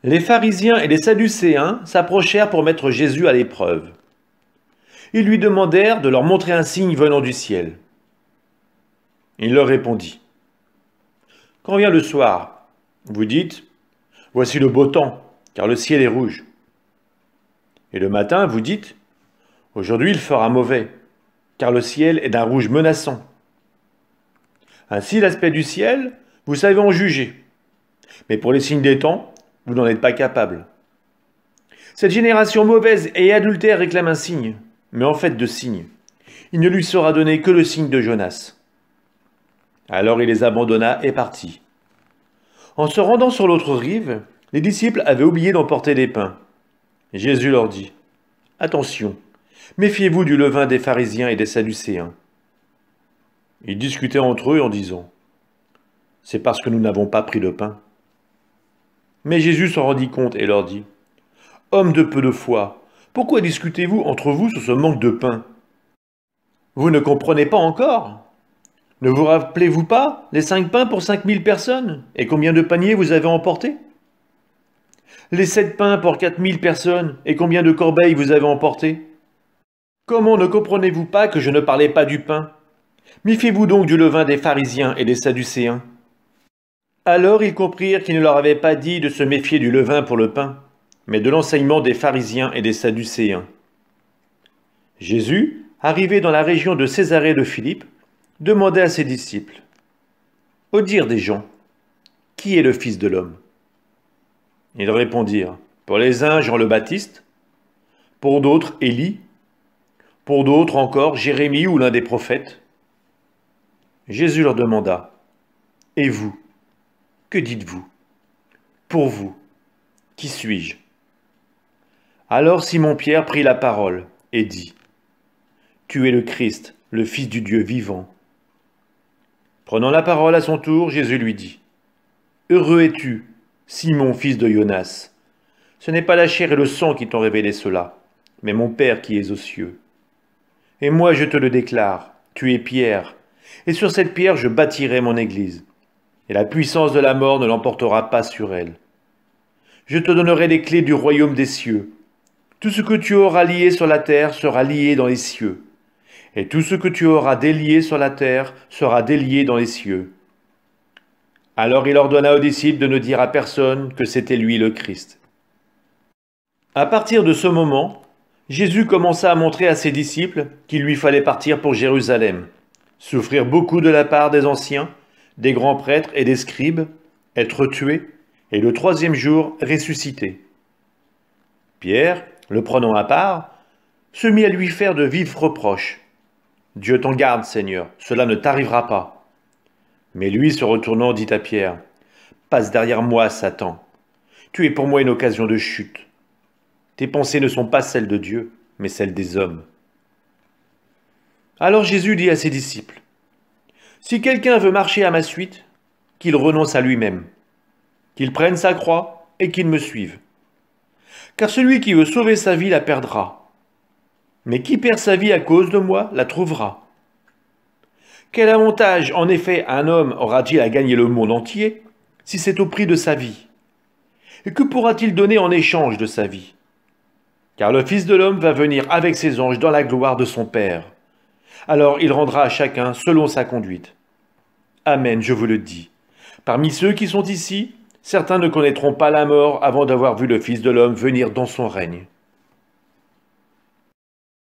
Les pharisiens et les sadducéens s'approchèrent pour mettre Jésus à l'épreuve. Ils lui demandèrent de leur montrer un signe venant du ciel. Il leur répondit. Quand vient le soir, vous dites, voici le beau temps, car le ciel est rouge. Et le matin, vous dites, aujourd'hui il fera mauvais, car le ciel est d'un rouge menaçant. Ainsi l'aspect du ciel, vous savez en juger. Mais pour les signes des temps, vous n'en êtes pas capable. Cette génération mauvaise et adultère réclame un signe, mais en fait de signe. Il ne lui sera donné que le signe de Jonas. Alors il les abandonna et partit. En se rendant sur l'autre rive, les disciples avaient oublié d'emporter des pains. Jésus leur dit, « Attention, méfiez-vous du levain des pharisiens et des sadducéens. » Ils discutaient entre eux en disant, « C'est parce que nous n'avons pas pris de pain. » Mais Jésus s'en rendit compte et leur dit, « Hommes de peu de foi, pourquoi discutez-vous entre vous sur ce manque de pain? Vous ne comprenez pas encore? Ne vous rappelez-vous pas les 5 pains pour 5000 personnes? Et combien de paniers vous avez emportés? Les 7 pains pour 4000 personnes? Et combien de corbeilles vous avez emportés? Comment ne comprenez-vous pas que je ne parlais pas du pain? Méfiez-vous donc du levain des pharisiens et des sadducéens. » Alors ils comprirent qu'il ne leur avait pas dit de se méfier du levain pour le pain, mais de l'enseignement des pharisiens et des sadducéens. Jésus, arrivé dans la région de Césarée de Philippe, demandait à ses disciples, « Au dire des gens, qui est le Fils de l'homme » Ils répondirent, « Pour les uns, Jean le Baptiste, pour d'autres, Élie, pour d'autres encore, Jérémie ou l'un des prophètes. » Jésus leur demanda, « Et vous, que dites-vous? Pour vous, qui suis-je » Alors Simon-Pierre prit la parole et dit, « Tu es le Christ, le Fils du Dieu vivant. » Prenant la parole à son tour, Jésus lui dit, « Heureux es-tu, Simon, fils de Jonas. Ce n'est pas la chair et le sang qui t'ont révélé cela, mais mon Père qui est aux cieux. Et moi je te le déclare, tu es Pierre, et sur cette pierre je bâtirai mon église, et la puissance de la mort ne l'emportera pas sur elle. Je te donnerai les clés du royaume des cieux. Tout ce que tu auras lié sur la terre sera lié dans les cieux, et tout ce que tu auras délié sur la terre sera délié dans les cieux. » Alors il ordonna aux disciples de ne dire à personne que c'était lui le Christ. À partir de ce moment, Jésus commença à montrer à ses disciples qu'il lui fallait partir pour Jérusalem, souffrir beaucoup de la part des anciens, des grands prêtres et des scribes, être tué, et le 3e jour ressusciter. Pierre, le prenant à part, se mit à lui faire de vifs reproches. « Dieu t'en garde, Seigneur, cela ne t'arrivera pas. » Mais lui, se retournant, dit à Pierre, « Passe derrière moi, Satan. Tu es pour moi une occasion de chute. Tes pensées ne sont pas celles de Dieu, mais celles des hommes. » Alors Jésus dit à ses disciples, « Si quelqu'un veut marcher à ma suite, qu'il renonce à lui-même, qu'il prenne sa croix et qu'il me suive. Car celui qui veut sauver sa vie la perdra. Mais qui perd sa vie à cause de moi la trouvera. Quel avantage, en effet, un homme aura-t-il à gagner le monde entier, si c'est au prix de sa vie? Et que pourra-t-il donner en échange de sa vie? Car le Fils de l'homme va venir avec ses anges dans la gloire de son Père. Alors il rendra à chacun selon sa conduite. Amen, je vous le dis. Parmi ceux qui sont ici, certains ne connaîtront pas la mort avant d'avoir vu le Fils de l'homme venir dans son règne.